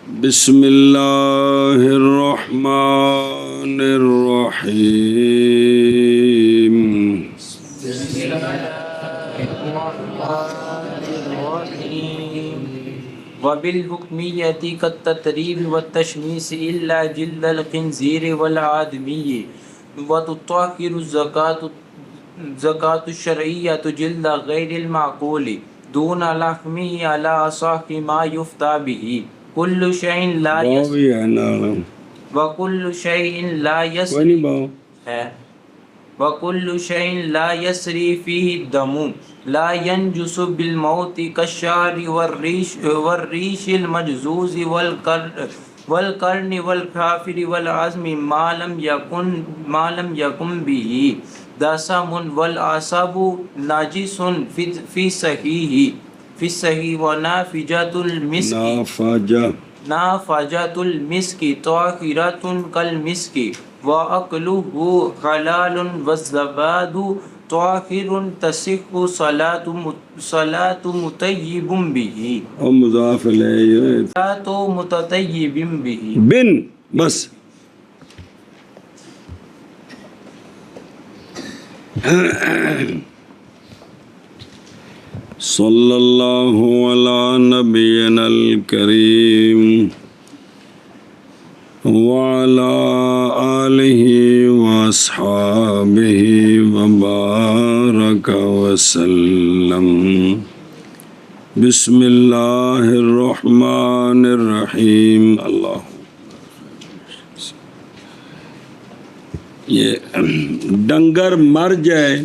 بسم اللہ الرحمن الرحیم وبالحکمیت كالتطریب والتشمیس الا جلد الخنزیر والآدمی وتطهر الزکاة الشرعیۃ جلد غیر المعقول دون لحمه على اصح ما یفتى به كل شيء لا وكل شيء لا يسري وكل شيء لا يسري فيه الدم لا ينجس بالموت كالشعر والريش المجزوز والقرن والكافر والعظم ما لم يكن به دسم والعصب ناجس في صحيح ونافجة المسك طاهرة كالمسك وأكله حلال والزباد طاهر تصح صلاة مطيب به مضاف الیہ صلاة متطيب به بن بس صلی اللہ علی نبینا الکریم وعلی آلہ واصحابہ وبارک وسلم بسم اللہ الرحمن الرحیم اللہ یہ ڈنگر مر جائے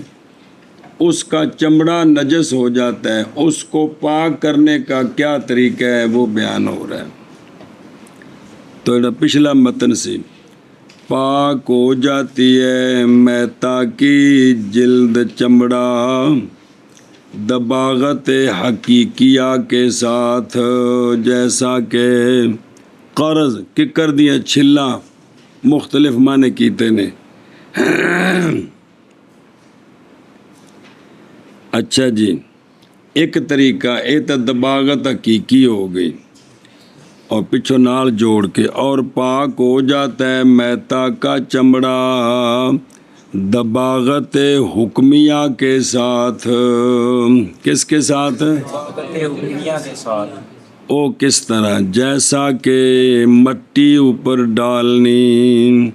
اس کا چمڑا نجس ہو جاتا ہے، اس کو پاک کرنے کا کیا طریقہ ہے وہ بیان ہو رہا ہے۔ تو پچھلا متن سے پاک ہو جاتی ہے میتا کی جلد چمڑا دباغت حقیقیہ کے ساتھ، جیسا کہ قرض ککر دیا چھلا مختلف معنی کیتے نے۔ اچھا جی، ایک طریقہ یہ تو دباغت حقیقی ہو گئی اور پچھو نال جوڑ کے، اور پاک ہو جاتا ہے میتا کا چمڑا دباغت حکمیہ کے ساتھ۔ کس کے ساتھ؟ حکمیہ کے ساتھ۔ او کس طرح؟ جیسا کہ مٹی اوپر ڈالنی،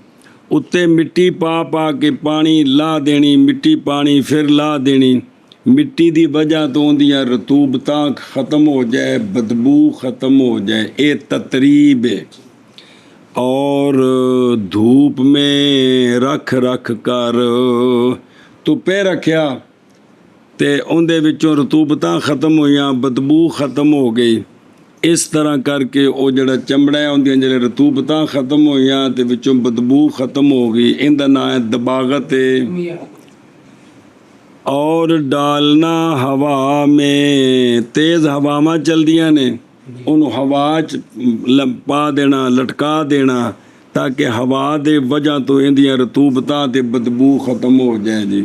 اتے مٹی پا کے پانی لا دینی، مٹی پانی پھر لا دینی، مٹی دی وجہ تو اندیاں رطوبتاں ختم ہو جائے، بدبو ختم ہو جائے، اے تطریب ہے۔ اور دھوپ میں رکھ کر دھوپے رکھیا تے اندے وچوں رطوبتاں ختم ہویاں، بدبو ختم ہو گئی، اس طرح کر کے او جڑا چمڑا ہے اندیاں جڑے رطوبتاں ختم ہویاں تے وچوں بدبو ختم ہو گئی، ان دا نام ہے دباغت ہے۔ اور ڈالنا ہوا میں، تیز ہواواں چل دیاں نے، انہوں ہوا پا دینا، لٹکا دینا، تاکہ ہوا دے وجہ تو اندیاں رطوبتاں تے بدبو ختم ہو جائے جی۔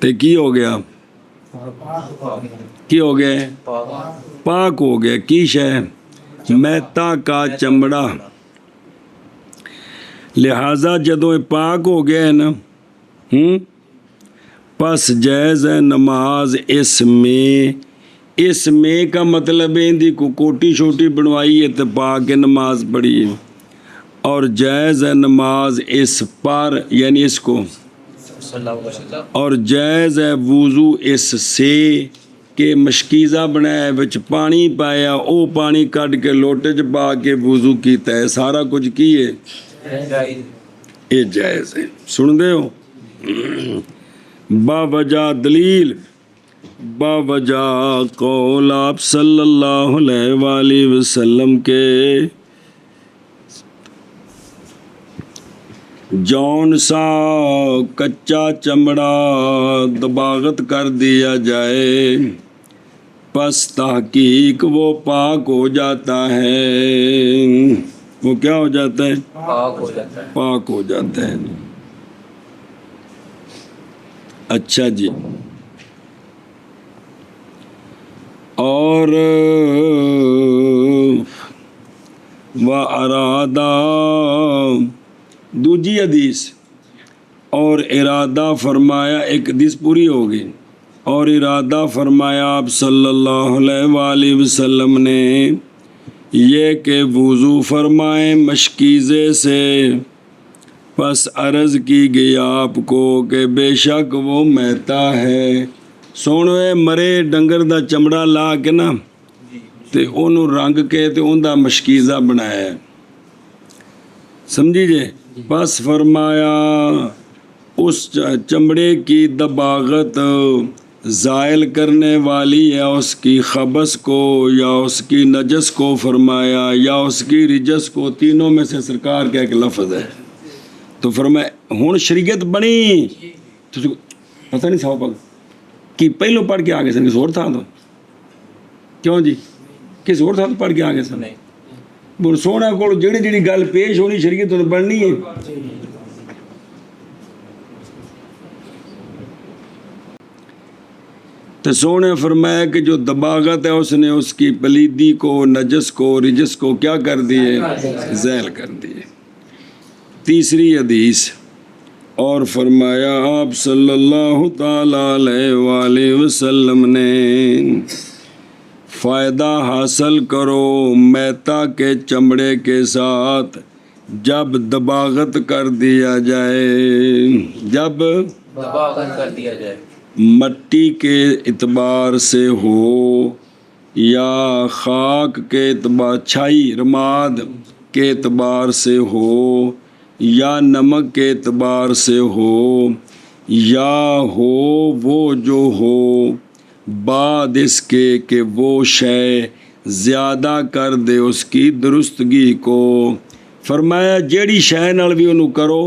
تے کی ہو گیا؟ کی ہو گیا؟ پاک ہو گیا۔ کی شے؟ میتا کا چمڑا۔ لہذا جدوں پاک ہو گیا ہے نا، پس جائز ہے نماز اس میں کا مطلب ہے اندی کو کوٹی چھوٹی بنوائی ہے تو پا کے نماز پڑھی ہے، اور جائز ہے نماز اس پر، یعنی اس کو، اور جائز ہے وضو اس سے کہ مشکیزہ بنایا وچ پانی پایا، او پانی کٹ کے لوٹے چ پا کے وضو کیتا ہے، سارا کچھ کیے، یہ جائز ہے۔ سن دے ہو؟ با وجہ دلیل، با وجہ قول آپ صلی اللہ علیہ وآلہ وسلم کے، جون سا کچا چمڑا دباغت کر دیا جائے پس تحقیق وہ پاک ہو جاتا ہے۔ وہ کیا ہو جاتا ہے؟ پاک ہو جاتا ہے۔ اچھا جی، اور و ارادہ دوجی حدیث اور ارادہ فرمایا، ایک حدیث پوری ہو گئی، اور ارادہ فرمایا آپ صلی اللہ علیہ وآلہ وسلم نے یہ کہ وضو فرمائیں مشکیزے سے، پس عرض کی گئی آپ کو کہ بے شک وہ میتا ہے۔ سونے مرے ڈنگر دا چمڑا لا کے نا تے انہوں رنگ کے تے ان دا مشکیزہ بنایا ہے، سمجھی جے۔ پس فرمایا اس چمڑے کی دباغت زائل کرنے والی یا اس کی خبث کو یا اس کی نجس کو فرمایا یا اس کی رجس کو، تینوں میں سے سرکار کا ایک لفظ ہے۔ تو فرمایا ہون شریعت بنی، پتہ نہیں صاحب کہ پہلو پڑھ کے آگے سن، کس اور تھا تو کیوں جی، کس اور تھا تو پڑھ کے آگے سن، بول سونا کو جڑی جڑی گل پیش ہونی شریعت تو بننی ہے۔ تو سونے فرمایا کہ جو دباغت ہے اس نے اس کی پلیدی کو، نجس کو، رجس کو کیا کر دیے، زیل کر دیے۔ تیسری حدیث اور فرمایا آپ صلی اللہ تعالی علیہ وآلہ وسلم نے فائدہ حاصل کرو میتا کے چمڑے کے ساتھ جب دباغت کر دیا جائے، جب دباغت کر دیا جائے، مٹی کے اعتبار سے ہو یا خاک کے اعتبار، چھائی رماد کے اعتبار سے ہو یا نمک کے اعتبار سے ہو یا ہو وہ جو ہو بعد اس کے کہ وہ شے زیادہ کر دے اس کی درستگی کو۔ فرمایا جیڑی شے نال بھی انہوں کرو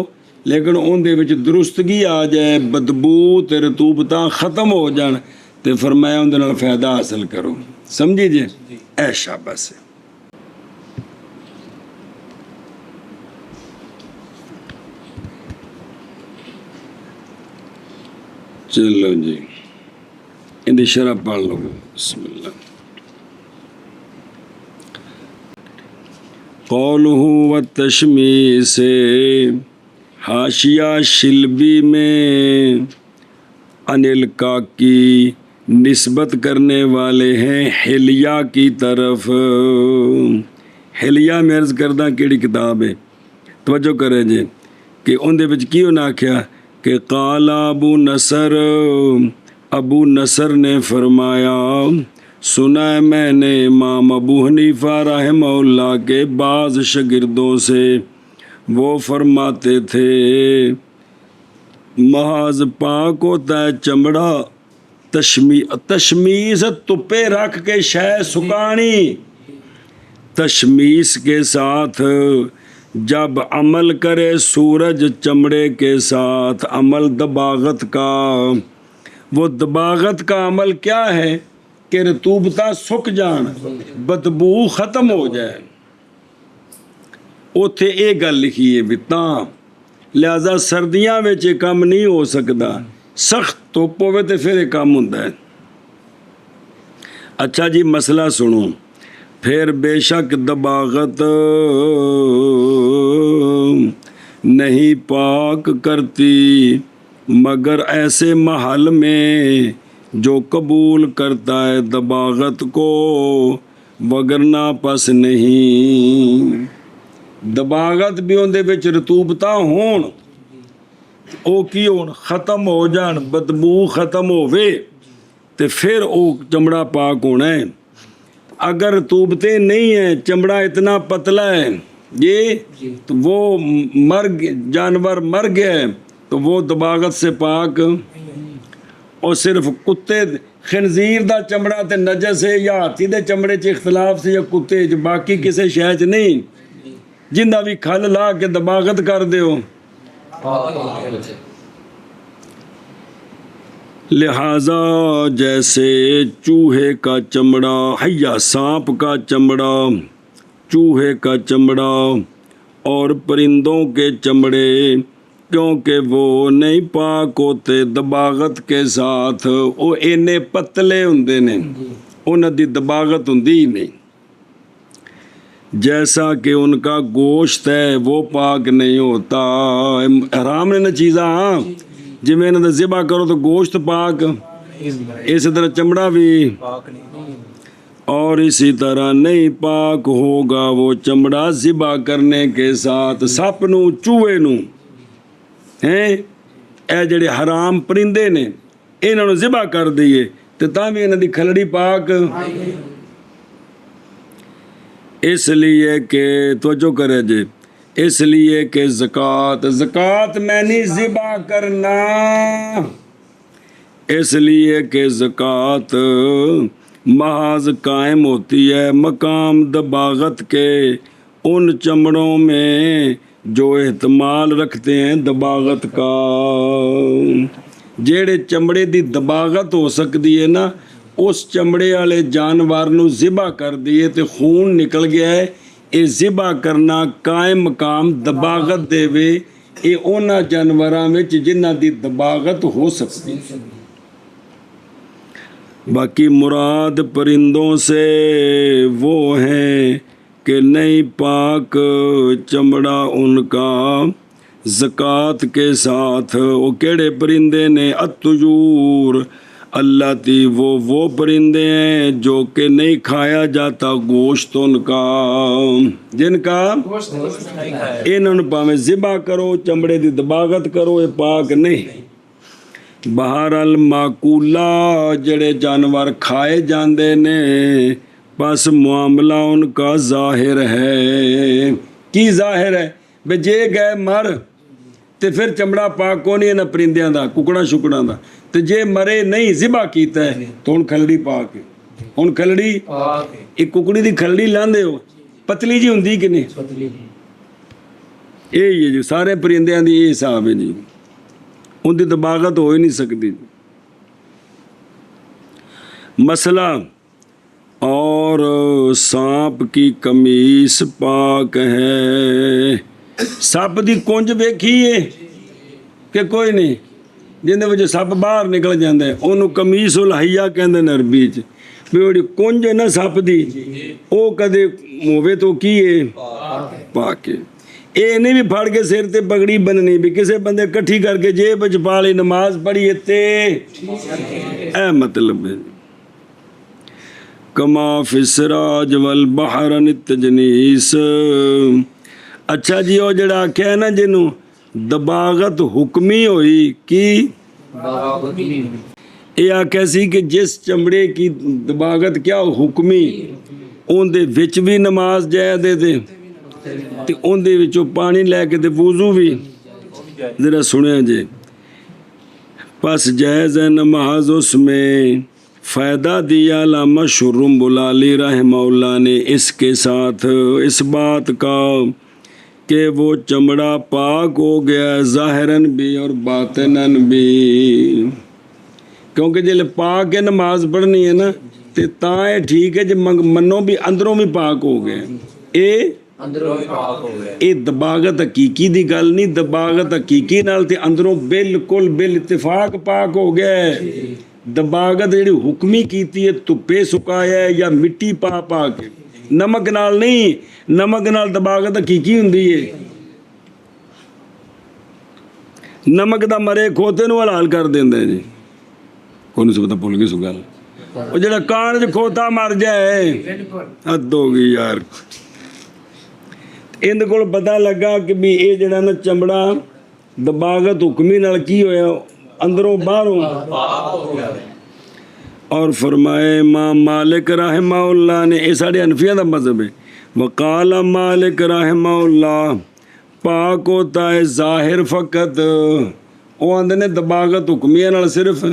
لیکن ان دے وچ درستگی آ جائے، بدبو تے رطوبتاں ختم ہو جان، تے فرمایا ان دے نال فائدہ حاصل کرو، سمجھی جے۔ اے شاباش۔ چلو جی ان دی شرح پڑھ لو، بسم اللہ۔ قولہ و سے حاشیہ شلبی میں انل کاکی نسبت کرنے والے ہیں حلیہ کی طرف۔ حلیہ میں عرض کردہ کیڑی کتاب ہے، توجہ کرے جے کہ ان دے وچ کی انہاں آکھیا کہ قال ابو نصر نے فرمایا، سنا ہے میں نے امام ابو حنیفہ رحمہ اللہ کے بعض شاگردوں سے، وہ فرماتے تھے محض پاک ہوتا ہے چمڑا، تشمیس تپے رکھ کے شے سکانی، تشمیس کے ساتھ جب عمل کرے سورج چمڑے کے ساتھ عمل دباغت کا، وہ دباغت کا عمل کیا ہے کہ رطوبتہ سک جان، بدبو ختم ہو جائے۔ اوتھے ایک گل لکھی ہے بھی تاں لہذا سردیاں وچ یہ کام نہیں ہو سکتا، سخت دھوپ ہوے تے پھر یہ کام ہوندا ہے۔ اچھا جی مسئلہ سنو، پھر بے شک دباغت نہیں پاک کرتی مگر ایسے محل میں جو قبول کرتا ہے دباغت کو، وگرنہ پس نہیں۔ دباغت بھی اندے وچ رطوبتاں ہون، او کی ہون ختم ہو جان، بدبو ختم ہووے تے پھر او چمڑا پاک ہونا ہے۔ اگر رطوبتیں نہیں ہیں، چمڑا اتنا پتلا ہے یہ تو وہ جانور مر گیا ہے تو وہ دباغت سے پاک، اور صرف کتے خنزیر دا چمڑا تے نجس ہے، یا ہاتھی دے چمڑے چ اختلاف سے یا کتے چ، باقی کسے شے چ نہیں۔ جنہ بھی کھل لا کے دباغت کر دیو، لہذا جیسے چوہے کا چمڑا، حیا سانپ کا چمڑا، چوہے کا چمڑا اور پرندوں کے چمڑے، کیونکہ وہ نہیں پاک ہوتے دباغت کے ساتھ، وہ اینے پتلے ہوندے نے، انہاں دی دباغت ہوندی ہی نہیں۔ جیسا کہ ان کا گوشت ہے وہ پاک نہیں ہوتا. حرام نے نا چیزاں جی میں انہوں نے ذبح کرو تو گوشت پاک, اسی طرح چمڑا بھی, اور اسی طرح نہیں پاک ہوگا وہ چمڑا ذبح کرنے کے ساتھ. سپ نو چوہے نو ہیں اے جڑے حرام پرندے نے انہوں نے ذبح کر دیے تو تاں بھی انہوں دی کھلڑی پاک. اس لیے کہ توجہ کرے جی, اس لیے کہ زکوٰۃ میں نہیں ذبح کرنا, اس لیے کہ زکوٰۃ محض قائم ہوتی ہے مقام دباغت کے ان چمڑوں میں جو احتمال رکھتے ہیں دباغت کا. جیڑے چمڑے دی دباغت ہو سکتی ہے نا اس چمڑے والے جانور نو ذبح کر دیے تے خون نکل گیا ہے, یہ ذبح کرنا قائم مقام دباغت دے وے, یہ انہاں جانوراں وچ جنہاں دی دباغت ہو سکتی. باقی مراد پرندوں سے وہ ہیں کہ نہیں پاک چمڑا ان کا زکوٰۃ کے ساتھ. وہ کیڑے پرندے نے؟ الطیور اللہ تی وہ پرندے ہیں جو کہ نہیں کھایا جاتا گوشت ان کا, جن کا انہوں نے پاویں ذبح کرو چمڑے دی دباغت کرو یہ پاک نہیں. بہرحال معقولہ جڑے جانور کھائے جاندے نے بس معاملہ ان کا ظاہر ہے. کی ظاہر ہے؟ بے جے گئے مر تے پھر چمڑا پاک کو نہیں ہے نا پرندیاں دا ککڑا شکڑاں دا, تے جے مرے نہیں ذبح کیتا ہے تو ہن کھلڑی پاک ہے. ہن کھلڑی ایک ککڑی دی کھلڑی لاندے ہو پتلی جی ہوندی کہ نہیں؟ یہی ہے جو سارے پرندیاں دی یہ حساب ہے جی, ان دی دباغت ہو ہی نہیں سکتی. مسئلہ اور سانپ کی قمیص پاک ہے. سپ دی کونج ویکھیے کہ کوئی نہیں, جن وجہ سپ باہر نکل جاندے ہیں انہوں قمیص الحیہ کہندے نے عربی چ. بھی وہ کونج ہے نا سپ دی وہ کدے ہوے تو کی ہے پاک ہے. اے نہیں بھی پھڑ کے سر تے پگڑی بننی بھی کسے بندے کٹھی کر کے جیب وچ پا لی نماز پڑھی تے اے مطلب ہے. کما فی السراج والبحر التجنیس. اچھا جی وہ جڑا آکھیا ہے نا جنوں دباغت حکمی ہوئی کی یہ آکھیا سی کہ جس چمڑے کی دباغت کیا حکمی اون دے وچ بھی نماز جائز دے دے تے اون دے وچوں پانی لے کے تے وضو بھی. ذرا سنیں جی, پس جائز ہے نماز اس میں. فائدہ دیا علامہ شرم بلالی رحمہ اللہ نے اس کے ساتھ اس بات کا کہ وہ چمڑا پاک ہو گیا ظاہراً بھی اور باطناً بھی, کیونکہ جلے پاک ہے نماز پڑھنی ہے نا تے تاں ہے ٹھیک ہے جب منو بھی اندروں بھی پاک ہو گئے. اے دباغت حقیقی دی گل نہیں, دباغت حقیقی نال تے اندروں بالکل بالاتفاق پاک ہو گیا ہے. دباغت جڑی حکمی کیتی ہے تپے سکایا ہے یا مٹی پا پا کے, نمک نال نہیں. نمک نال دباغت حقیقی ہوندی ہے. نمک دا مرے کھوتے نو حلال کر دیندے جی, کون سے پتہ بھول گئی سو گل. وہ جڑا کان وچ کھوتا مر جائے حد ہو گئی یار. اند کول پتہ لگا کہ بھی اے جڑا نا چمڑا دباغت حکمی نال کی ہویا اندروں باہروں. اور فرمائے امام مالک رحمہ اللہ نے, یہ ساڑھے حنفیہ دا مذہب ہے, وقال مالک رحمہ اللہ پاک ہوتا ہے ظاہر فقط. وہ آندے نے دباغت حکمیہ نال صرف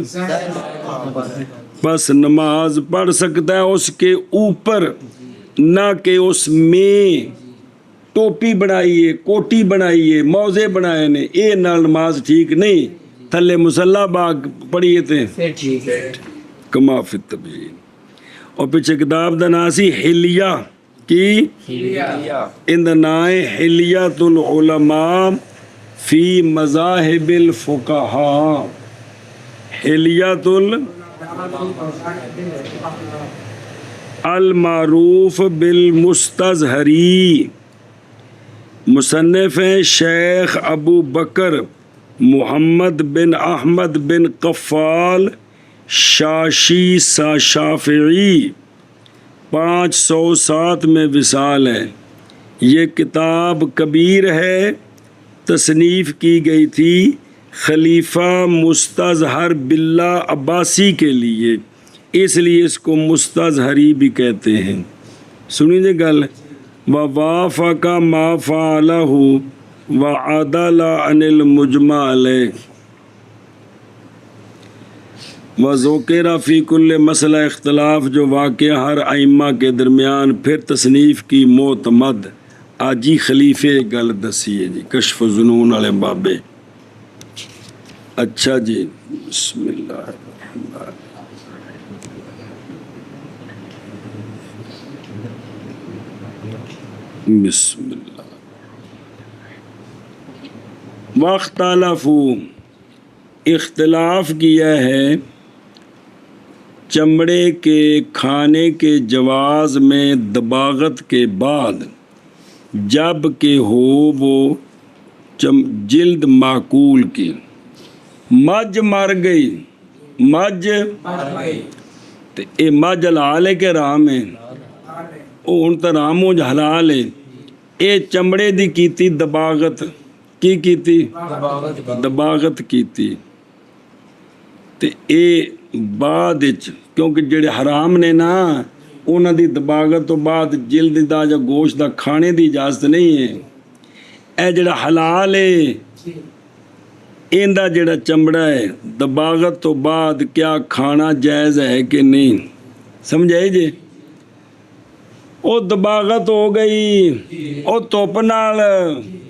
بس نماز پڑھ سکتا ہے اس کے اوپر, نہ کہ اس میں ٹوپی بنائیے کوٹی بنائیے موزے بنائے نے, اے نال نماز ٹھیک نہیں. تھلے مسلح باغ پڑھیے تھے کما فی التبیین. اور پیچھے کتاب دا نام سی حلیہ کی, ان دا نام ہے حلیۃ العلماء فی مذاہب الفقہاء. حلیۃ المعروف بالمستظہری، مصنف ہیں شیخ ابو بکر محمد بن احمد بن قفال شاشی شافعی، 507 میں وصال ہے۔ یہ کتاب کبیر ہے، تصنیف کی گئی تھی خلیفہ مستظہر باللہ عباسی کے لیے، اس لیے اس کو مستظہری بھی کہتے ہیں۔ سنیے گل، ووافق ما فعلہ وعدل عن المجمع علیہ وذکر فی کل مسئلہ اختلاف، جو واقعہ ہر ائمہ کے درمیان پھر تصنیف کی معتمد۔ آجی خلیفے گل دسی ہے جی، کشف ظنون والے بابے۔ اچھا جی، بسم اللہ الرحمن الرحیم۔ بسم اللہ۔ واختلفوا، اختلاف کیا ہے چمڑے کے کھانے کے جواز میں دباغت کے بعد، جب کہ ہو وہ جلد معقول کی۔ مجھ مر گئی، مجھ تے اے مجھ حلال ہے کہ حرام ہے؟ او ہن تے حرام ہو جا حلال ہے۔ اے چمڑے دی کیتی دباغت، کی کیتی؟ دباغت کیتی، تے اے بعد وچ کیونکہ جڑے حرام نے نا انہاں دی دباغت تو بعد جلد دا یا گوشت دا کھانے دی اجازت نہیں ہے۔ اے جڑا حلال ہے ایندا جڑا چمڑا ہے دباغت تو بعد کیا کھانا جائز ہے کہ نہیں؟ سمجھائی جی؟ او دباغت ہو گئی او دھوپ نال،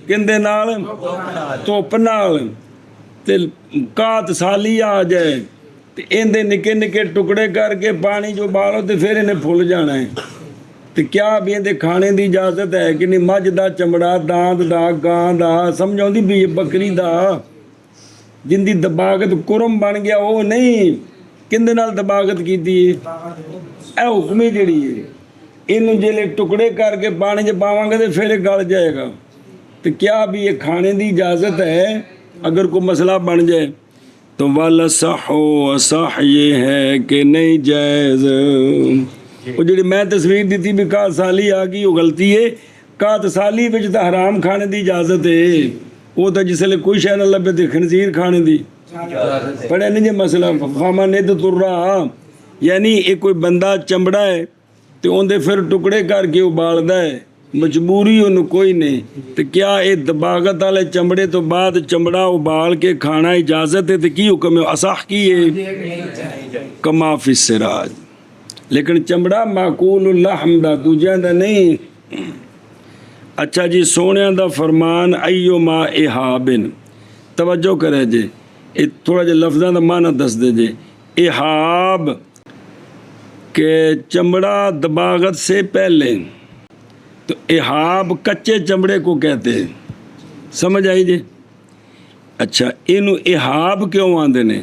کندے نال؟ دھوپ نال، تے کات سالی آ جائے تے ایندے نکے نکے ٹکڑے کر کے پانی جو بالو تے پھر انہیں پھول جانا ہے، تے کیا بھی ایندے کھانے دی اجازت ہے کہ نہیں؟ مجھ دا چمڑا، داند دا، گاں دا، سمجھاؤں دی بھی بکری دا، جن دی دباغت کرم بن گیا وہ نہیں، کندے نال دباغت کیتی ہے؟ اے حکمی جڑی ہے، انہوں جیلے ٹکڑے کر کے پانی جے پاواں گے تے پھر گل جائے گا، تو کیا بھی یہ کھانے دی اجازت ہے اگر کوئی مسئلہ بن جائے؟ تو وَلَصَحُ، اصح یہ ہے کہ نہیں جائز۔ وہ جڑی میں تصویر دی تھی بھی کات سالی آ گئی، وہ غلطی ہے۔ کات سالی وچ تو حرام کھانے دی اجازت ہے، وہ تو جس لئے کوئی شے نہ لبے تے خنزیر کھانے دی پڑھے نہیں جے مسئلہ۔ فَمَنِ اضْطُرَّ، یعنی ایک کوئی بندہ چمڑا ہے تو اندے پھر ٹکڑے کر کے ابالدا ہے، مجبوری انہوں کوئی نہیں، تو کیا اے دباغت والے چمڑے تو بعد چمڑا ابال کے کھانا اجازت ہے؟ تو کی حکم ہے؟ اصح کی ہے کما فی السراج، لیکن چمڑا معقول اللحم دا، دوجہ دا نہیں۔ اچھا جی، سونے دا فرمان ایما احابن، توجہ کرے جے، تھوڑا جے لفظاں دا معنی دس دے جے۔ احاب کہ چمڑا دباغت سے پہلے، تو احاب کچے چمڑے کو کہتے ہیں، سمجھ آئی جی؟ اچھا، انہوں احاب کیوں آندے نے؟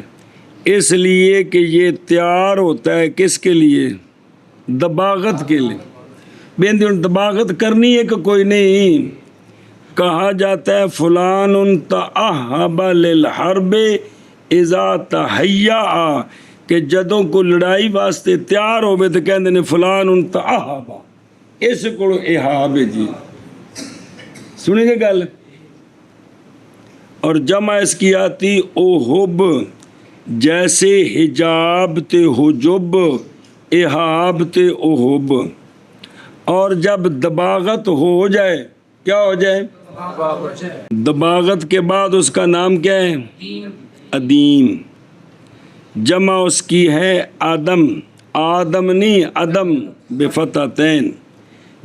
اس لیے کہ یہ تیار ہوتا ہے کس کے لیے؟ دباغت کے لیے۔ بیندی ان دباغت کرنی ہے کہ کوئی نہیں؟ کہا جاتا ہے فلان تأہب للحرب اذا تحیّا، کہ جدوں کو لڑائی واسطے تیار ہوئے تو کہندے نے فلان تأہب، اس کو احاب ہے جی۔ سنیں گے گل؟ اور جمع اس کی آتی اوہب، جیسے حجاب تے حجب، احاب تے اوہب۔ اور جب دباغت ہو جائے، کیا ہو جائے؟ دباغت کے بعد اس کا نام کیا ہے؟ ادیم۔ جمع اس کی ہے آدم، آدم نہیں عدم بفتحتین،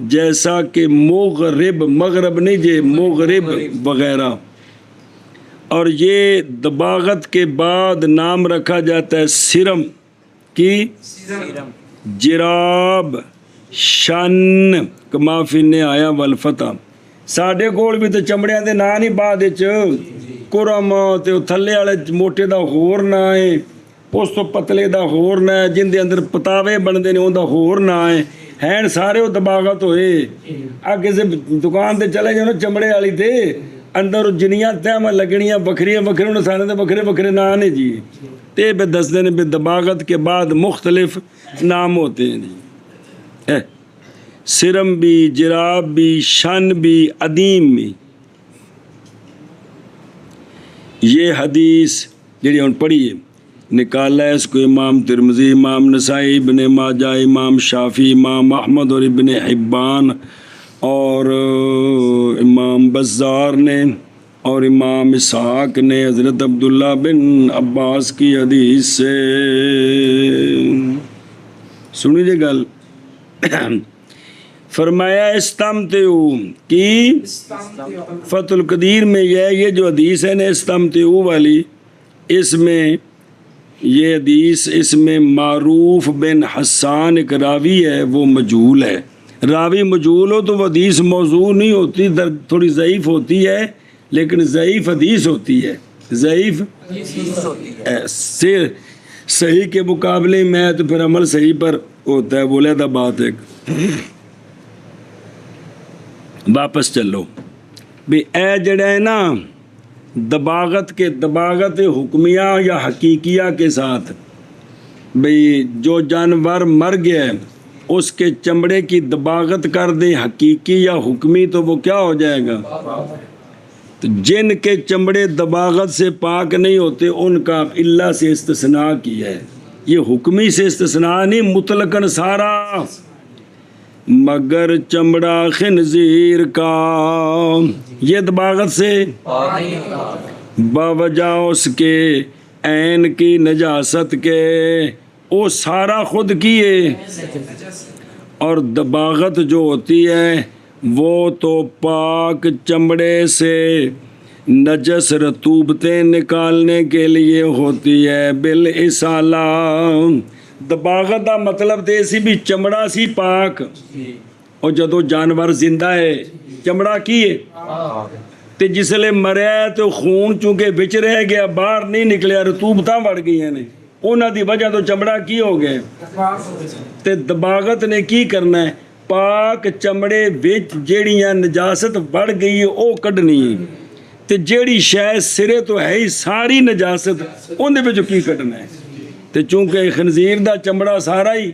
جیسا کہ مغرب، مغرب نہیں جے، مغرب وغیرہ۔ اور یہ دباغت کے بعد نام رکھا جاتا ہے سرم کی، جراب، شن، کما فی النہایہ والفتح۔ ساڈے کول بھی تو چمڑیاں دے نا نہیں بعد وچ، کرم تے تھلے والے موٹے دا ہور نا ہے، ਉਸ ਤੋਂ ਪਤਲੇ ਦਾ ਹੋਰ ਨਾਂ ਹੈ, ਜਿਹਦੇ ਅੰਦਰ ਪਤਾਵੇ ਬਣਦੇ ਨੇ ਉਹਦਾ ਹੋਰ ਨਾਂ ਹੈ। ਹੈਨ ਸਾਰੇ ਉਹ ਦਬਾਗਤ ਹੋਏ। ਆ ਕਿਸੇ ਦੁਕਾਨ ਤੇ ਚਲੇ ਜਾਓ ਨਾ ਚਮੜੇ ਵਾਲੀ ਤੇ, ਅੰਦਰ ਜਿੰਨੀਆਂ ਤਹਿਮਾਂ ਲੱਗਣੀਆਂ ਵੱਖਰੀਆਂ ਵੱਖਰੀਆਂ, ਉਹਨਾਂ ਸਾਰਿਆਂ ਦੇ ਵੱਖਰੇ ਵੱਖਰੇ ਨਾਂ ਨੇ ਜੀ। ਤੇ ਬੇ ਦੱਸਦੇ ਨੇ ਵੀ ਦਬਾਗਤ کے بعد مختلف نام ہوتے ہیں جی، سرم بھی، جراب بھی، شن بھی، عدیم بھی۔ یہ حدیث جڑی ہن پڑھیے نکالا ہے اس کو امام ترمذی، امام نسائی، ابن ماجہ، امام شافعی، امام احمد اور ابن حبان اور امام بزار نے اور امام اسحاق نے حضرت عبداللہ بن عباس کی حدیث سے۔ سنی جی گل، فرمایا استمتعو کی فتح القدیر میں یہ جو حدیث ہے نا استمتعو والی، اس میں یہ حدیث اس میں معروف بن حسان ایک راوی ہے، وہ مجہول ہے۔ راوی مجہول ہو تو وہ حدیث موضوع نہیں ہوتی، تھوڑی ضعیف ہوتی ہے، لیکن ضعیف حدیث ہوتی ہے، ضعیف صحیح کے مقابلے میں تو پھر عمل صحیح پر ہوتا ہے، بولے تھا بات ایک۔ واپس چلو بھی اے جڑا ہے نا دباغت حکمیہ یا حقیقیہ کے ساتھ، بھئی جو جانور مر گیا ہے اس کے چمڑے کی دباغت کر دیں حقیقی یا حکمی تو وہ کیا ہو جائے گا؟ تو جن کے چمڑے دباغت سے پاک نہیں ہوتے ان کا اللہ سے استثناء کیا ہے، یہ حکمی سے استثناء نہیں، مطلقاً سارا، مگر چمڑا خنزیر کا یہ دباغت سے باوجہ اس کے عین کی نجاست کے، وہ سارا خود کیے، اور دباغت جو ہوتی ہے وہ تو پاک چمڑے سے نجس رطوبتیں نکالنے کے لیے ہوتی ہے بالاسالہ۔ دباغت کا مطلب تے سی بھی چمڑا سی پاک، اور جدو جانور زندہ ہے چمڑا کی ہے تے جسلے مریا ہے تو خون چونکہ بچ رہ گیا، باہر نہیں نکلیا، رطوبتاں بڑھ گئی ہیں، انہاں دی وجہ تو چمڑا کی ہو گئے۔ تے دباغت نے کی کرنا ہے؟ پاک چمڑے وچ جیڑیاں نجاست بڑھ گئی ہے او کڈنی ہے، تے جیڑی شے سرے تو ہے ہی ساری نجاست اون دے وچ کی کڈنا ہے، تے چونکہ خنزیر دا چمڑا سارا ہی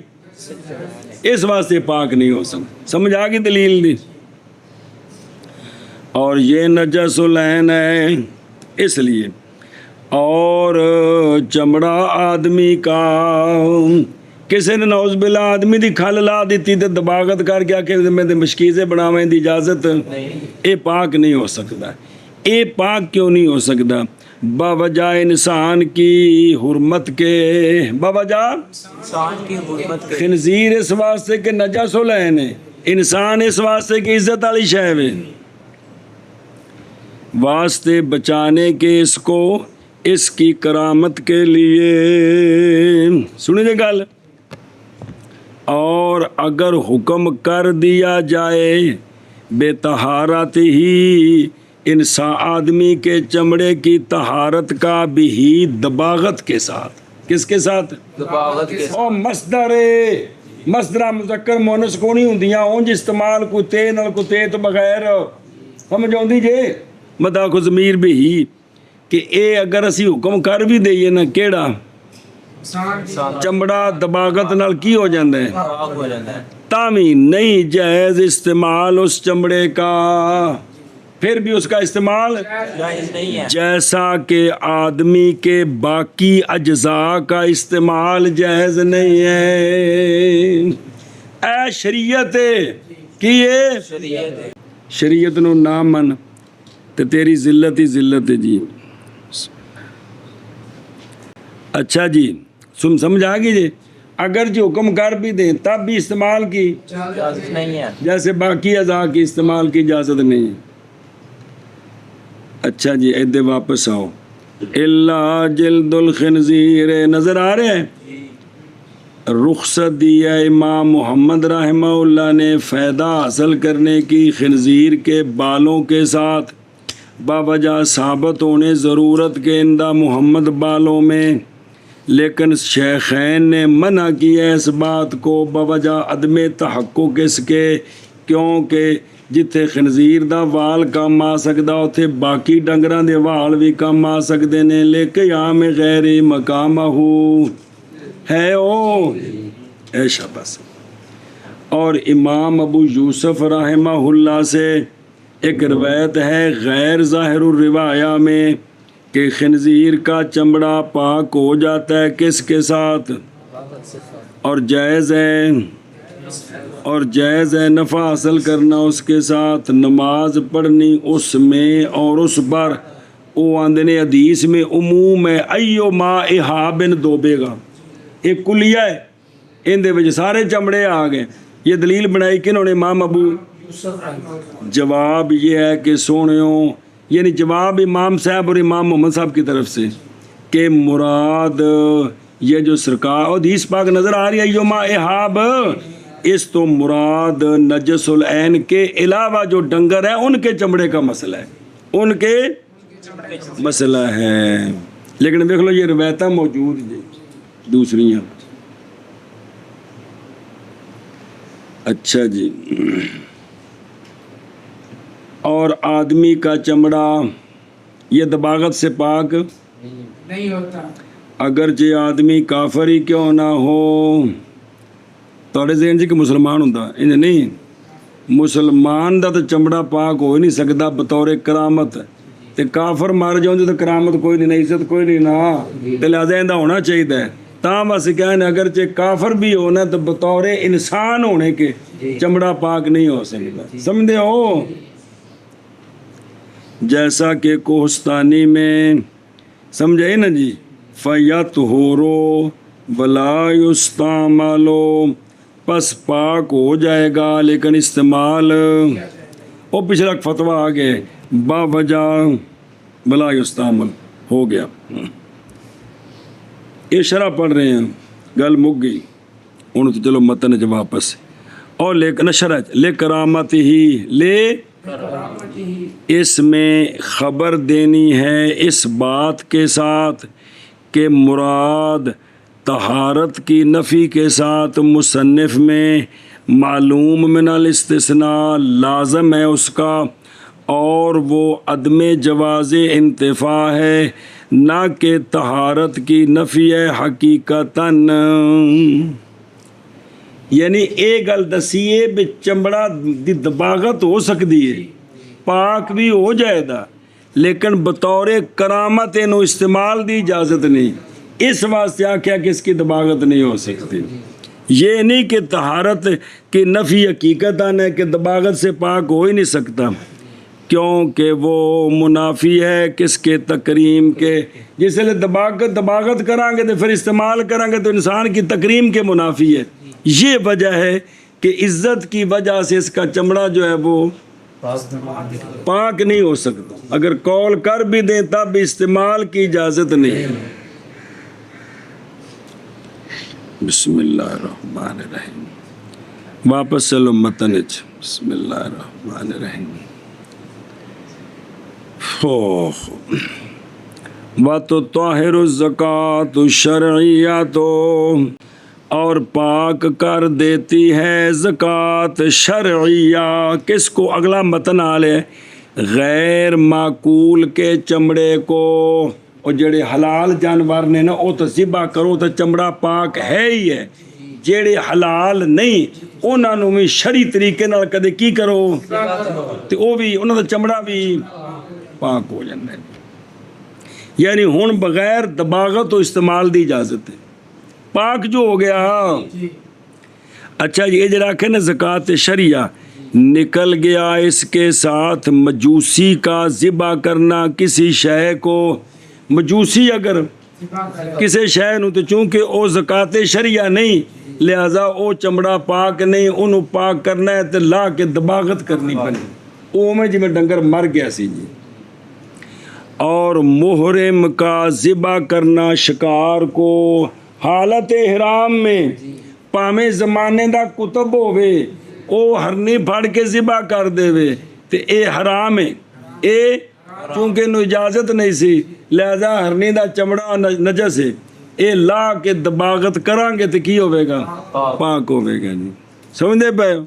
اس واسطے پاک نہیں ہو سکتا۔ سمجھ آ گئی دلیل دی؟ اور یہ نجس العین ہے اس لیے، اور چمڑا آدمی کا کسی نے نعوذ باللہ آدمی دی کھل لا دیتی تے دباغت کر کے کہ میں تے مشکیزیں بناویں دی اجازت، اے پاک نہیں ہو سکتا۔ اے پاک کیوں نہیں ہو سکتا؟ باوجہ انسان کی حرمت کے، باوجہ انسان کی حرمت کے، خنزیر اس واسطے کہ نجس العین ہے، انسان اس واسطے کہ عزت والی شے ہے، واسطے بچانے کے اس کو، اس کی کرامت کے لیے۔ سنیں جی گل، اور اگر حکم کر دیا جائے بے طہارت ہی انسان آدمی کے چمڑے کی طہارت کا بھی دباغت کے ساتھ، کس کے ساتھ؟ دباغت کے او مصدرہ مذکر مونس کو نہیں ہوندیاں، اونج استعمال کو تے نال کو تے تو بغیر سمجھ آؤندی جے مدا کو ضمیر بھی ہی کہ اے اگر اسی حکم کر بھی دئیے نا کیڑا چمڑا دباغت نال کی ہو جاندے ہیں، پاک ہو جاتا ہے، تامی نہیں جائز استعمال اس چمڑے کا، پھر بھی اس کا استعمال جائز نہیں ہے، جیسا کہ آدمی کے باقی اجزاء کا استعمال جائز نہیں ہے۔ اے شریعت کی شریعت نو نہ من تے تیری ذلت ہی ذلت ہے جی۔ اچھا جی سمجھ آ گئی جی، اگر جو حکم کر بھی دیں تب بھی استعمال کی اجازت نہیں ہے، جیسے باقی اعضاء کی استعمال کی اجازت نہیں ہے۔ اچھا جی ادھر واپس آؤ، اللہ جلد الخنزیر نظر آ رہے ہیں؟ رخصت دیا امام محمد رحمہ اللہ نے فائدہ حاصل کرنے کی خنزیر کے بالوں کے ساتھ، باوجہ ثابت ہونے ضرورت کے اندہ محمد بالوں میں لیکن شیخین نے منع کیا اس بات کو بوجہ عدم تحقق اس کے، کیونکہ جتھے خنزیر دا وال کم آ سکدا اتھے باقی ڈنگراں دے وال بھی کم آ سکدے نے، لیکن عام غیر مقامہ ہے او اے شاباش۔ اور امام ابو یوسف رحمہ اللہ سے ایک روایت ہے غیر ظاہر الروایہ میں کہ خنزیر کا چمڑا پاک ہو جاتا ہے کس کے ساتھ، اور جائز ہے نفع حاصل کرنا اس کے ساتھ، نماز پڑھنی اس میں اور اس پر وہ آندے نے حدیث میں عموم ہے، ایو ما احابن دوبے گا، ایک کلیہ ہے ان دے وچ سارے چمڑے آ گئے۔ یہ دلیل بنائی کنہوں نے؟ امام ابو۔ جواب یہ ہے کہ سونیوں، یعنی جواب امام صاحب اور امام محمد صاحب کی طرف سے کہ مراد یہ جو سرکار حدیث پاک نظر آ رہی ہے یوم احاب، اس تو مراد نجس العین کے علاوہ جو ڈنگر ہیں ان کے چمڑے کا مسئلہ ہے، ان کے مسئلہ ہے۔ لیکن دیکھ لو یہ روایتیں موجود جی دوسری ہیں۔ اچھا جی، اور آدمی کا چمڑا یہ دباغت سے پاک نہیں ہوتا، اگرچہ آدمی کافر ہی کیوں نہ ہو۔ تھوڑے ذہن جی کہ مسلمان ہوتا انج نہیں، مسلمان دا تو چمڑا پاک ہو ہی نہیں سکتا بطور کرامت، تے کافر مر جاؤں تو کرامت کوئی نہیں، عزت کوئی نہیں نا، تے لہذا ایندہ ہونا چاہیے ہے۔ تاں بس کہنے اگرچہ کافر بھی ہونا تو بطور انسان ہونے کے چمڑا پاک نہیں ہو سکتا، سمجھے ہو؟ جیسا کہ کوہستانی میں سمجھے نا جی، فَيَطْهُرُ وَلَا يُسْتَعْمَلُ، پس پاک ہو جائے گا لیکن استعمال، وہ پچھلا فتویٰ آگے با وجہ وَلَا يُسْتَعْمَلُ ہو گیا۔ یہ شرح پڑھ رہے ہیں، گل مک گئی انہوں تو چلو متن جو واپس، اور لیکن شرح لے کرامت ہی، لے اس میں خبر دینی ہے اس بات کے ساتھ کہ مراد طہارت کی نفی کے ساتھ مصنف میں معلوم من الاستثناء لازم ہے اس کا، اور وہ عدم جواز انتفاع ہے نہ کہ طہارت کی نفی ہے حقیقتاً۔ یعنی ایک گل دسیے بھی چمڑا دی دباغت ہو سکتی ہے، پاک بھی ہو جائے گا، لیکن بطور کرامت انہوں استعمال دی اجازت نہیں، اس واسطے آکھیا کہ اس کی دباغت نہیں ہو سکتی۔ یہ نہیں کہ طہارت کی نفی حقیقتاً ہے کہ دباغت سے پاک ہو ہی نہیں سکتا، کیونکہ وہ منافی ہے کس کے تکریم کے، جس لئے دباغت کریں گے تو پھر استعمال کریں گے تو انسان کی تکریم کے منافی ہے۔ یہ وجہ ہے کہ عزت کی وجہ سے اس کا چمڑا جو ہے وہ پاک نہیں ہو سکتا، اگر قول کر بھی دیں تب بھی استعمال کی اجازت نہیں۔ بسم اللہ الرحمن الرحیم، واپس چلو متنج، بسم اللہ الرحمن الرحیم۔ وَتُطَہِرُ الزَّکَاةُ الشَّرْعِیَّةُ، اور پاک کر دیتی ہے زکوٰۃ شرعیہ، کس کو؟ اگلا متن آل ہے، غیر معقول کے چمڑے کو، اور جڑے حلال جانور نے نا وہ تو ذبح کرو تو چمڑا پاک ہے ہی ہے، جڑے حلال نہیں انہوں بھی شرعی طریقے نال کدے کی کرو تو وہ بھی انہوں دا چمڑا بھی پاک ہو جاتا ہے۔ یعنی ہن بغیر دباغت و استعمال دی اجازت ہے، پاک جو ہو گیا۔ اچھا یہ جڑا کہ نا زکوٰۃ شرعیہ نکل گیا اس کے ساتھ مجوسی کا ذبح کرنا کسی شے کو، مجوسی اگر کسی شے نو تو چونکہ او زکوٰۃ شرعیہ نہیں لہذا او چمڑا پاک نہیں، انہوں پاک کرنا ہے تو لا کے دباغت کرنی پڑی، او میں جی میں ڈنگر مر گیا سی جی۔ اور محرم کا ذبح کرنا شکار کو حالت احرام میں، پامے زمانے دا کتب ہوئے او ہرنی پھڑ کے ذبح کر دے وے تے اے حرام ہے، اے چونکہ انہوں اجازت نہیں سی لہذا ہرنی دا چمڑا نجس ہے، ਇਹ ਲਾ ਕੇ ਦਬਾਗਤ ਕਰਾਂਗੇ ਤੇ ਕੀ ਹੋਵੇਗਾ? ਪਾਕ ਹੋਵੇਗਾ ਜੀ। ਸਮਝਦੇ ਪਏ ਹੋ?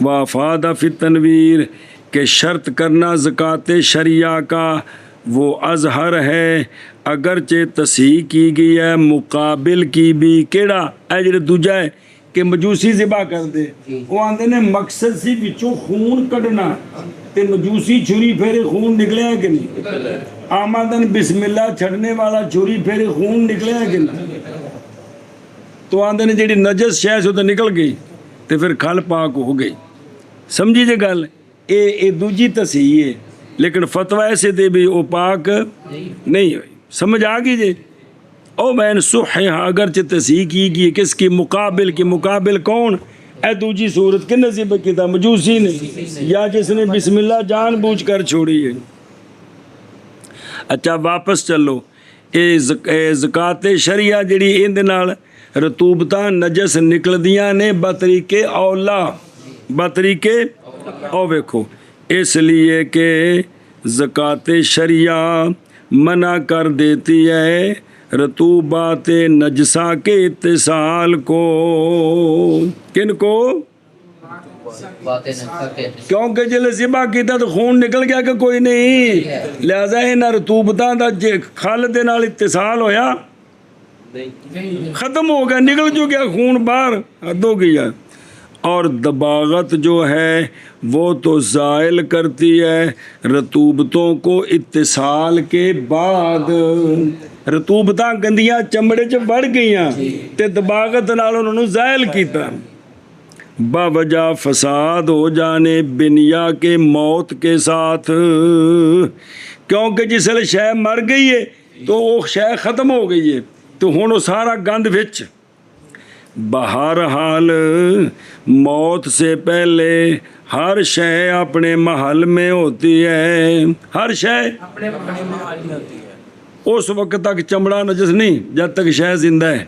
وافاد فی تنویر کہ شرط کرنا زکوٰۃ شرعیہ کا وہ اظہر ہے اگرچہ تصحیح کی گئی ہے مقابل کی بھی کیڑا اے جڑا دوجا ہے کہ مجوسی ذبح کر دے وہ آندے نے مقصد سی وچوں خون کڈنا تے مجوسی چھری پھیرے خون نکلیا کہ نہیں آمدن بسم اللہ چھڑنے والا چھری پھیرے خون نکلیا کہ نہیں تو آندے نے جڑی نجس شے سے تو نکل گئی تے پھر کھل پاک ہو گئی سمجھی جے گل اے دوجی تصحیح ہے لیکن فتویٰ ایسے دے بھی وہ پاک نہیں ہوئی سمجھ آ گئی جی او بین صحیح اگرچہ تصحیح کی گئی کس کی مقابل کون اے دوجی صورت کے نصیب کیتا مجوسی نے یا جس نے بسم اللہ جان بوجھ کر چھوڑی ہے اچھا واپس چلو اے زکوٰۃ شرعیہ جڑی اندے نال رطوبتاں نجس نکلدیاں نے بطریقے اولا بطریقے او ویکھو اس لیے کہ زکوٰۃ شرعیہ منع کر دیتی ہے رطوبات نجسہ کے اتصال کو کن کو کیونکہ جلے ذبح کیتا تو خون نکل گیا کہ کوئی نہیں لہذا انہاں رطوبتاں دا خل دے نال اتصال ہویا ختم ہو گیا نکل جو گیا خون باہر حد ہو گیا اور دباغت جو ہے وہ تو زائل کرتی ہے رطوبتوں کو اتصال کے بعد رطوبتاں گندیاں چمڑے چ بڑھ گئیاں تے دباغت نال انہوں نے زائل کیتا باوجہ فساد ہو جانے بنیا کے موت کے ساتھ کیونکہ جس لئے شے مر گئی ہے تو وہ شے ختم ہو گئی ہے تو ہن وہ سارا گند وچ بہرحال موت سے پہلے ہر شے اپنے محل میں ہوتی ہے ہر شے اپنے محل میں ہوتی ہے اس وقت تک چمڑا نجس نہیں جب تک شے زندہ ہے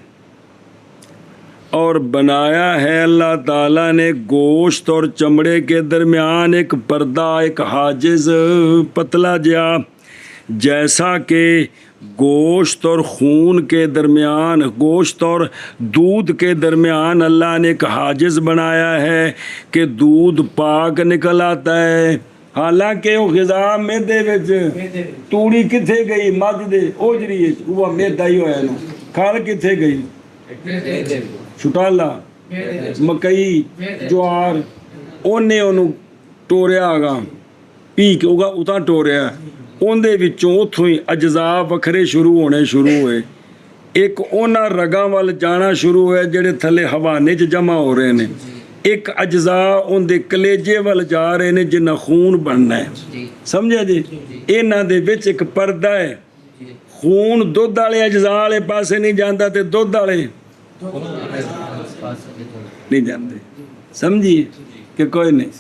اور بنایا ہے اللہ تعالیٰ نے گوشت اور چمڑے کے درمیان ایک پردہ ایک حاجز پتلا جیا جیسا کہ گوشت اور خون کے درمیان گوشت اور دودھ کے درمیان اللہ نے ایک حاجز بنایا ہے کہ دودھ پاک نکل آتا ہے حالانکہ وہ غذا میدے وچ توڑی کتھے گئی مجھ دے اوجری وہ میدا ہی ہویا نا کھال کتھے گئی چھٹالا مکئی جوار اونے انہوں ٹوریا آگا پی کے اوگا اتاں ٹوریا اندے وچوں اتھوں ہی اجزاء وکھرے شروع ہونے شروع ہوئے ایک اونا رگاں وال جانا شروع ہوئے جڑے تھلے حوانے چ جمع ہو رہے ہیں ایک اجزاء اندے کلیجے وال جا رہے ہیں جنہ خون بننا ہے سمجھا جی انہاں دے وچ ایک پردہ ہے خون دودھ والے اجزاء والے پاسے نہیں جاندا تے دودھ والے نہیں جانتے سمجھیے کہ کوئی نہیں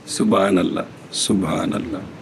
سبحان اللہ